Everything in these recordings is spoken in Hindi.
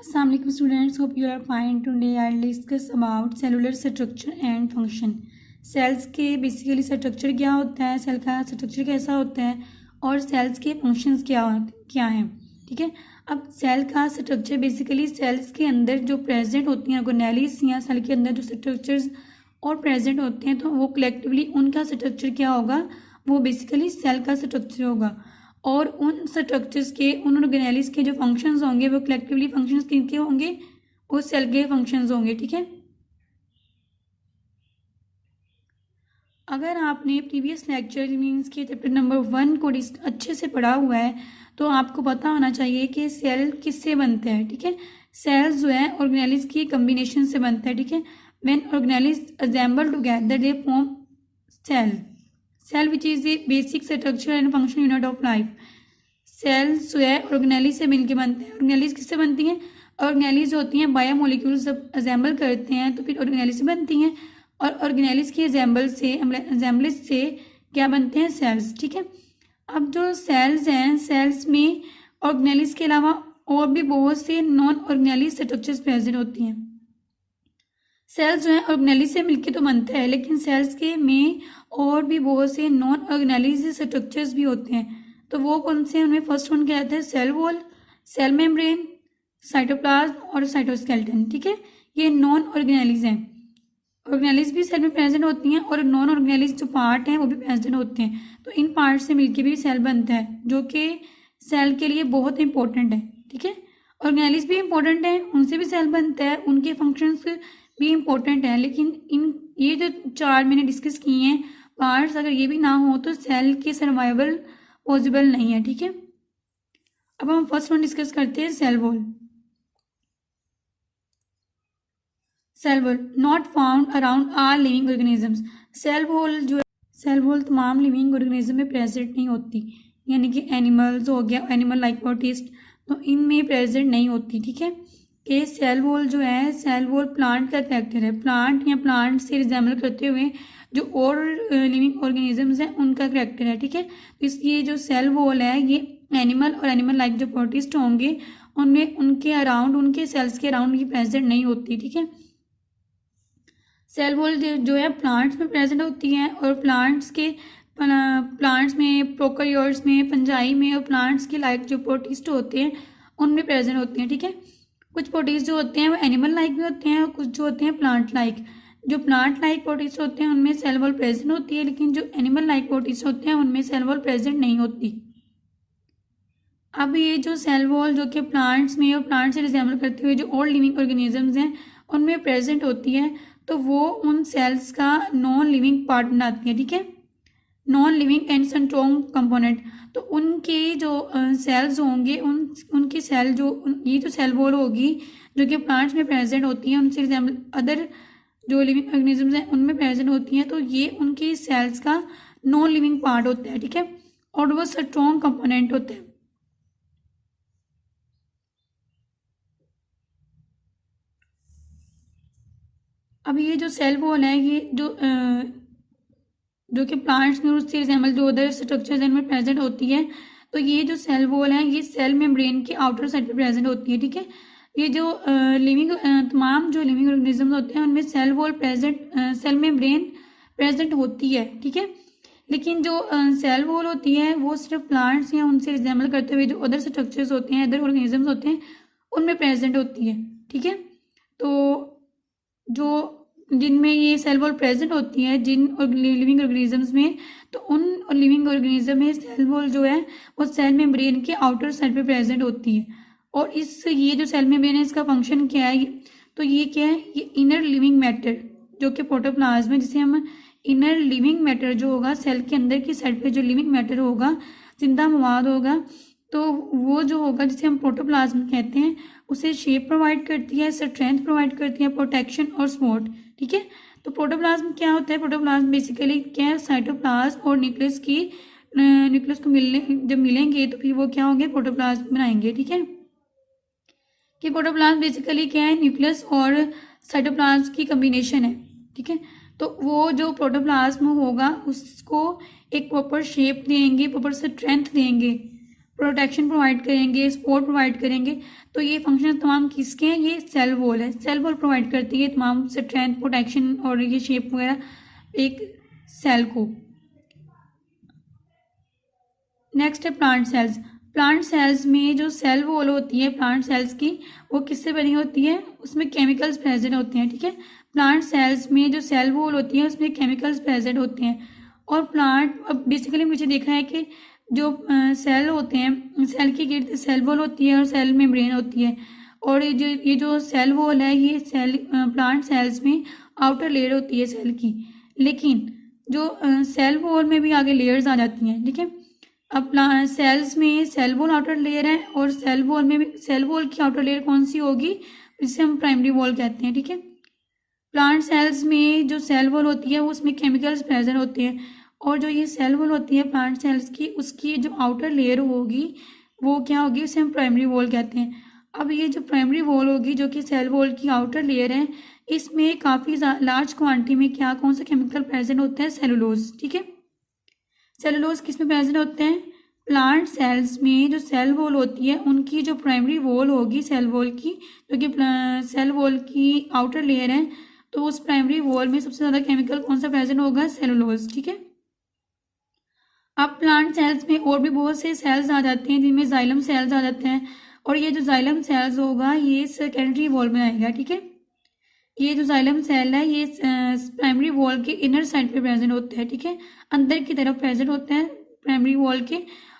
Assalamualaikum students, hope you are fine. Today I'll discuss about cellular structure and function. Cells के बेसिकली स्ट्रक्चर क्या होता है, सेल का स्ट्रक्चर कैसा होता है और सेल्स के फंक्शंस क्या हैं. ठीक है. अब सेल का स्ट्रक्चर बेसिकली सेल्स के अंदर जो प्रेजेंट होती हैं ऑर्गेनेलीज या सेल के अंदर जो स्ट्रक्चर्स और प्रेजेंट होते हैं तो वो कलेक्टिवली उनका स्ट्रक्चर क्या होगा, वो बेसिकली सेल का स्ट्रक्चर होगा. और उन स्ट्रक्चर्स के उन ऑर्गेनेलिस के जो फंक्शंस होंगे वो कलेक्टिवली फंक्शंस किनके होंगे, वो सेल के फंक्शंस होंगे. ठीक है. अगर आपने प्रीवियस लेक्चर मीन्स के चैप्टर नंबर 1 को अच्छे से पढ़ा हुआ है तो आपको पता होना चाहिए कि सेल किससे बनता है. ठीक है. सेल्स जो है ऑर्गेनेलिस की कम्बिनेशन से बनता है. ठीक है. When organelles assemble together they form cell which is a basic structure and function unit of life. Cells जो है ऑर्गेनेलिस से मिलके बनते हैं. ऑर्गेनेलिस किससे बनती हैं, ऑर्गेनेलिस होती हैं बायोमोलिक्यूल्स जब असेंबल करते हैं तो फिर ऑर्गेनेलिस बनती हैं और ऑर्गेनेलिस की असेंबलिस से क्या बनते हैं, सेल्स. ठीक है. अब जो सेल्स हैं, सेल्स में ऑर्गेनेलिस के अलावा और भी बहुत से नॉन ऑर्गेनेलिस स्ट्रक्चर्स प्रेजेंट होती हैं. सेल्स जो है ऑर्गेनेलिस से मिलके तो बनता है लेकिन सेल्स के में और भी बहुत से नॉन ऑर्गेनेलिस स्ट्रक्चर्स भी होते हैं. तो वो कौन से हैं, उनमें फर्स्ट वन क्या आता है, cell wall, cell membrane, cytoplasm और साइटोस्केलेटन. ठीक है. ये नॉन ऑर्गेनेलिस हैं. ऑर्गेनेलिस भी सेल में प्रेजेंट होती हैं और नॉन ऑर्गेनेलिस जो पार्ट हैं वो भी प्रेजेंट होते हैं. तो इन पार्ट से मिलके भी सेल बनता है जो कि सेल के लिए बहुत इंपॉर्टेंट है. ठीक है. ऑर्गेनेलिस भी इंपॉर्टेंट है, उनसे भी सेल बनता है, उनके फंक्शंस भी इंपॉर्टेंट है. लेकिन इन ये जो चार मैंने डिस्कस किए हैं पार्ट्स, अगर ये भी ना हो तो सेल के सर्वाइवल पॉसिबल नहीं है. ठीक है. अब हम फर्स्ट वन डिस्कस करते हैं, cell wall. Cell wall not found around all living organisms. Cell wall जो है, सेल वॉल तमाम लिविंग ऑर्गेनिज्म में प्रेजेंट नहीं होती. यानी कि एनिमल्स हो गया, एनिमल लाइक प्रोटिस्ट, तो इनमें प्रेजेंट नहीं होती. ठीक है. कि सेल वॉल जो है, सेल वॉल प्लांट का कैरेक्टर है. प्लांट या प्लांट से रिजेंबल करते हुए जो और लिविंग ऑर्गेनिजम्स हैं उनका कैरेक्टर है. ठीक है. तो इसलिए जो सेल वॉल है ये एनिमल और एनिमल लाइक जो प्रोटिस्ट होंगे उनमें उनके अराउंड, उनके सेल्स के अराउंड ये प्रेजेंट नहीं होती. ठीक है. सेल वॉल जो है प्लांट्स में प्रेजेंट होती है और प्लांट्स में, प्रोकैरियोट्स में, फंजाई में और प्लांट्स के लाइक जो प्रोटिस्ट होते हैं उनमें प्रेजेंट होती हैं. ठीक है. कुछ प्रोटिस्ट जो होते हैं वो एनिमल लाइक भी होते हैं और कुछ जो होते हैं प्लांट लाइक. जो प्लांट लाइक प्रोटिस्ट होते हैं उनमें सेल वॉल प्रेजेंट होती है लेकिन जो एनिमल लाइक प्रोटिस्ट होते हैं उनमें सेल वॉल प्रेजेंट नहीं होती. अब ये जो सेल वॉल जो कि प्लांट्स में और प्लांट से रिजेंबल करते हुए जो और लिविंग ऑर्गेनिजम्स हैं उनमें प्रेजेंट होती है तो वो उन सेल्स का नॉन लिविंग पार्ट बनाती है. ठीक है. Non living and strong component. तो उनके जो सेल्स होंगे उनकी सेल ये जो सेल वॉल होगी जो कि प्लांट्स में प्रेजेंट होती है उनसे रिजेंबल अदर जो लिविंग ऑर्गेनिजम्स हैं उनमें प्रेजेंट होती हैं तो ये उनकी सेल्स का नॉन लिविंग पार्ट होता है. ठीक है. और वो स्ट्रॉन्ग कंपोनेंट होते हैं. अब ये जो सेल वॉल है ये जो कि प्लांट्स में उससे रिजेंबल जो अदर स्ट्रक्चर्स इनमें प्रेजेंट होती है तो ये जो सेल वॉल है ये सेल मेम्ब्रेन के आउटर साइड पे प्रेजेंट होती है. ठीक है. ये जो तमाम जो लिविंग ऑर्गेनिजम्स होते हैं उनमें सेल मेम्ब्रेन प्रेजेंट होती है. ठीक है. लेकिन जो सेल वॉल होती है वो सिर्फ प्लांट्स या उनसे रिजेंबल करते हुए जो अदर स्ट्रक्चर्स होते हैं, अदर ऑर्गेनिजम्स होते हैं उनमें प्रेजेंट होती है. ठीक है. तो जो जिनमें ये सेल वॉल प्रेजेंट होती है जिन लिविंग ऑर्गेनिजम्स में, तो उन लिविंग ऑर्गेनिज्म में सेल वॉल जो है वो सेल मेम्ब्रेन के आउटर साइड पे प्रेजेंट होती है. और ये जो सेल मेम्ब्रेन है इसका फंक्शन क्या है, तो ये क्या है, ये इनर लिविंग मैटर जो कि प्रोटोप्लाज्म है, जिसे हम इनर लिविंग मैटर जो होगा सेल के अंदर की साइड पे जो लिविंग मैटर होगा, जिंदा मवाद होगा, तो वो जो होगा जिसे हम प्रोटोप्लाज्म कहते हैं, उसे शेप प्रोवाइड करती है, स्ट्रेंथ प्रोवाइड करती है, प्रोटेक्शन और सपोर्ट. ठीक है. तो प्रोटोप्लाज्म क्या होता है, प्रोटोप्लाज्म बेसिकली क्या है, साइटोप्लाज्म और न्यूक्लियस को जब मिलेंगे तो फिर वो क्या होंगे, प्रोटोप्लाज्म बनाएंगे. ठीक है. कि प्रोटोप्लाज्म बेसिकली क्या है, न्यूक्लियस और साइटोप्लाज्म की कम्बिनेशन है. ठीक है. तो वो जो प्रोटोप्लाज्म होगा उसको एक प्रॉपर शेप देंगे, प्रॉपर स्ट्रेंथ देंगे, प्रोटेक्शन प्रोवाइड करेंगे, सपोर्ट प्रोवाइड करेंगे। तो ये फंक्शन तमाम किसके हैं? ये सेल वॉल है। सेल वॉल प्रोवाइड करती है तमाम स्ट्रेंथ, प्रोटेक्शन और ये शेप वगैरह एक सेल को। नेक्स्ट है प्लांट सेल्स। प्लांट सेल्स में जो सेल वॉल होती है प्लांट सेल्स की, वो किससे बनी होती है? उसमें केमिकल्स प्रेजेंट होते हैं, ठीक है। प्लांट सेल्स में जो सेल वॉल होती है उसमें केमिकल्स प्रेजेंट होते हैं। और प्लांट, अब बेसिकली मुझे देखा है कि जो सेल होते हैं, सेल की गिर्द सेल वॉल होती है और सेल मेम्ब्रेन होती है। और ये जो सेल वॉल है ये सेल प्लांट सेल्स में आउटर लेयर होती है सेल की। लेकिन जो सेल वॉल में भी आगे लेयर्स आ जाती हैं, ठीक है। अब सेल्स में सेल वॉल आउटर लेयर है और सेल वॉल में भी सेल वॉल की आउटर लेयर कौन सी होगी? जिसे हम प्राइमरी वॉल कहते हैं, ठीक है। प्लांट सेल्स में जो सेल वॉल होती है वो उसमें केमिकल्स प्रेजेंट होते हैं और जो ये सेल वॉल होती है प्लांट सेल्स की, उसकी जो आउटर लेयर होगी वो क्या होगी? उसे हम प्राइमरी वॉल कहते हैं। अब ये जो प्राइमरी वॉल होगी जो कि सेल वॉल की आउटर लेयर है, इसमें काफ़ी लार्ज क्वांटिटी में क्या कौन सा केमिकल प्रेजेंट होता है? सेलुलोज, ठीक है। सेलुलोज किस में प्रेजेंट होते हैं? प्लांट सेल्स में जो सेल वॉल होती है उनकी जो प्राइमरी वॉल होगी सेल वॉल की, जो कि सेल वॉल की आउटर लेयर है, तो उस प्राइमरी वॉल में सबसे ज़्यादा केमिकल कौन सा प्रेजेंट होगा? सेलुलोज, ठीक है। अब प्लांट सेल्स में और भी बहुत से सेल्स आ जाते हैं जिनमें जाइलम सेल्स आ जाते हैं और ये जो जाइलम सेल्स होगा ये सेकेंडरी वॉल बनाएगा, ठीक है। ये जो जाइलम सेल है ये प्राइमरी वॉल के इनर साइड पे प्रेजेंट होते हैं, ठीक है। अंदर की तरफ प्रेजेंट होते हैं प्राइमरी वॉल के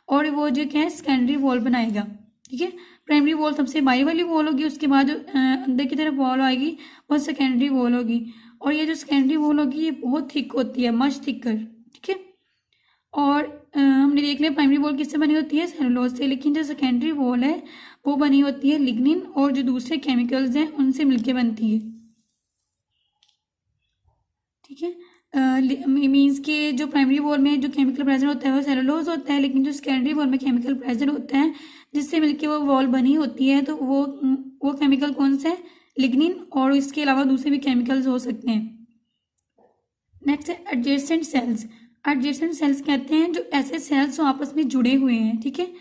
और वो जो क्या है सेकेंडरी वॉल बनाएगा, ठीक है। प्राइमरी वॉल सबसे बाहरी वाली वॉल होगी, उसके बाद जो अंदर की तरफ वॉल आएगी वो सेकेंडरी वॉल होगी। और ये जो सेकेंडरी वॉल होगी ये बहुत थिक होती है, मच थिकर, ठीक है। और हमने देख लिया प्राइमरी वॉल किससे बनी होती है? सेलुलोज से। लेकिन जो सेकेंडरी वॉल है वो बनी होती है लिग्निन और जो दूसरे केमिकल्स हैं उनसे मिलकर बनती है, ठीक है। मीन्स के जो प्राइमरी वॉल में जो केमिकल प्रेजेंट होता है वो सेलुलोज होता है, लेकिन जो सेकेंडरी वॉल में केमिकल प्रेजेंट होता है जिससे मिलके वो वॉल बनी होती है, तो वो केमिकल कौन सा है? लिग्निन। और इसके अलावा दूसरे भी केमिकल्स हो सकते हैं। नेक्स्ट है एडजेसेंट सेल्स। एडजेसेंट सेल्स कहते हैं जो ऐसे सेल्स जो आपस में जुड़े हुए हैं, ठीक है।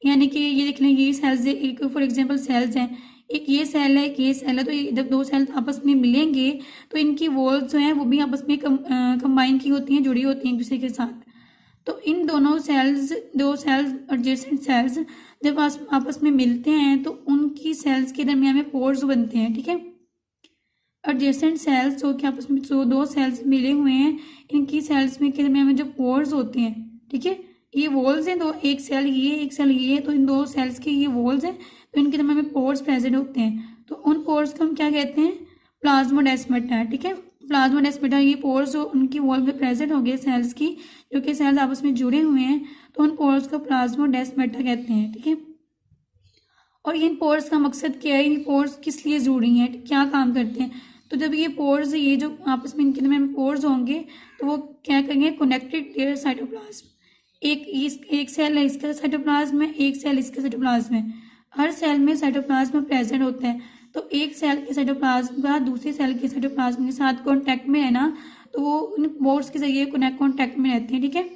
यानी कि ये देख लें ये सेल्स एक फॉर एग्जांपल सेल्स हैं, एक ये सेल है, एक ये सेल है, तो ये जब दो सेल्स आपस में मिलेंगे तो इनकी वॉल्स जो हैं वो भी आपस में कंबाइन की होती हैं, जुड़ी होती हैं एक दूसरे के साथ। तो इन दोनों सेल्स, दो सेल्स एडजेसेंट सेल्स जब आपस में मिलते हैं तो उनकी सेल्स के दरमियान में पोर्स बनते हैं, ठीक है। एडजेसेंट सेल्स जो कि आपस में जो दो सेल्स मिले हुए हैं इनकी सेल्स में के दरमियान में जो पोर्स होते हैं, ठीक है। ये वॉल्स हैं, तो एक सेल ये एक सेल ये है, तो इन दो सेल्स के ये वॉल्स हैं, तो इनके दरमियान में पोर्स प्रेजेंट होते हैं। तो उन पोर्स को हम क्या कहते हैं? प्लाज्मोडेस्माटा, ठीक है। प्लाज्मोडेस्माटा ये पोर्स जो उनकी वॉल में प्रेजेंट हो गए सेल्स की, जो कि सेल्स आपस में जुड़े हुए हैं, तो उन पोर्स को प्लाज्मोडेस्माटा कहते हैं, ठीक है। और इन पोर्स का मकसद क्या है? ये पोर्स किस लिए जुड़ी हैं, क्या काम करते हैं? तो जब ये पोर्स, ये जो आपस में इनके में पोर्स होंगे तो वो क्या करेंगे? Connected their cytoplasm. एक सेल है इसका साइटोप्लाज्म में, एक सेल इसका साइटोप्लाज्म में। हर सेल में साइटोप्लाज्म प्रेजेंट होता है, तो एक सेल के साइटोप्लाज्म का दूसरे सेल के साइटोप्लाज्म के साथ कॉन्टैक्ट में है ना, तो वो इन पोर्स के जरिए कॉन्टैक्ट में रहते हैं, ठीक है।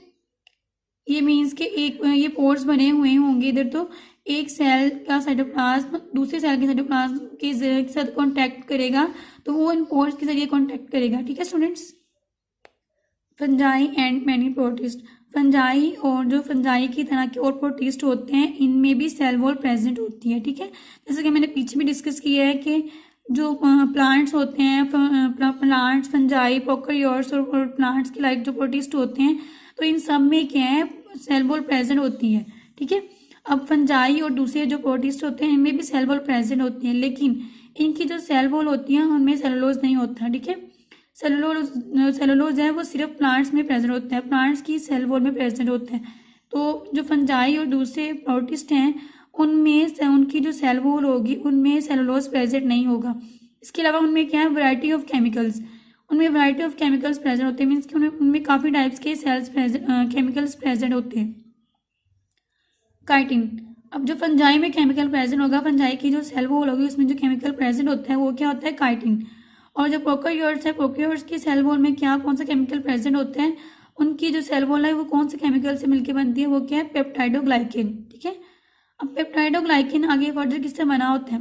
ये मीन्स कि एक ये पोर्स बने हुए होंगे इधर, तो एक सेल का साइटोप्लाज्म दूसरे सेल के साइटोप्लाज्म के साथ कांटेक्ट करेगा, तो वो इन पोर्स के जरिए कांटेक्ट करेगा, ठीक है students. Fungi and many protist. Fungi और जो फंजाई की तरह के और प्रोटिस्ट होते हैं इनमें भी सेल वॉल प्रेजेंट होती है, ठीक है। जैसे कि मैंने पीछे भी डिस्कस किया है कि जो प्लांट्स होते हैं, प्लांट्स, फंजाई, प्रोकैरियोट्स और प्लांट्स के लाइक जो प्रोटिस्ट होते हैं, तो इन सब में क्या है? सेल वॉल प्रेजेंट होती है, ठीक है। अब फंजाई और दूसरे जो प्रोटिस्ट होते हैं इनमें भी सेल वॉल प्रेजेंट होती है, लेकिन इनकी जो सेल वॉल होती है उनमें सेलुलोज नहीं होता, ठीक है। सेलुलोज है वो सिर्फ प्लांट्स में प्रेजेंट होता है, प्लांट्स की सेल वॉल में प्रेजेंट होता है। तो जो फंजाई और दूसरे प्रोटिस्ट हैं उनमें उनकी जो सेल वॉल होगी उनमें सेलुलोज प्रेजेंट नहीं होगा। इसके अलावा उनमें क्या है? वैरायटी ऑफ केमिकल्स, उनमें वैरायटी ऑफ केमिकल्स प्रेजेंट होते हैं, मीन्स कि उनमें काफ़ी टाइप्स के सेल्स केमिकल्स प्रेजेंट होते हैं। काइटिन। अब जो फंजाई में केमिकल प्रेजेंट होगा, फंजाई की जो सेल वॉल होगी उसमें जो केमिकल प्रेजेंट होता है वो क्या होता है? काइटिन। और जो प्रोकैरियोट्स है, प्रोकैरियोट्स की सेल वॉल में क्या कौन सा केमिकल प्रेजेंट होता है? उनकी जो सेल वॉल है वो कौन से केमिकल से मिलकर बनती है? वो क्या है? पेप्टाइडोग्लाइकेन, ठीक है। अब पेप्टाइडोग्लाइकिन आगे फर्दर किससे बना होता है?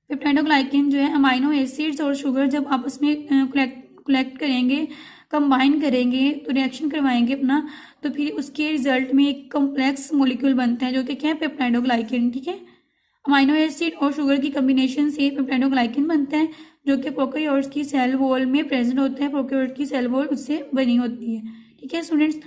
पेप्टाइडोग्लाइकिन जो है अमाइनो एसिड्स और शुगर जब आपस में कलेक्ट करेंगे, कंबाइन करेंगे, तो रिएक्शन करवाएंगे अपना, तो फिर उसके रिजल्ट में एक कॉम्प्लेक्स मॉलिक्यूल बनता है जो कि क्या है? पेप्टाइडोग्लाइकिन। ठीक है, अमाइनो एसिड और शुगर की कम्बिनेशन से पेप्टाइडोग्लाइकिन बनता है जो कि प्रोकैरियोट्स की सेल वॉल में प्रेजेंट होता है। प्रोकैरियोट की सेल वॉल उससे बनी होती है। ठीक है स्टूडेंट्स,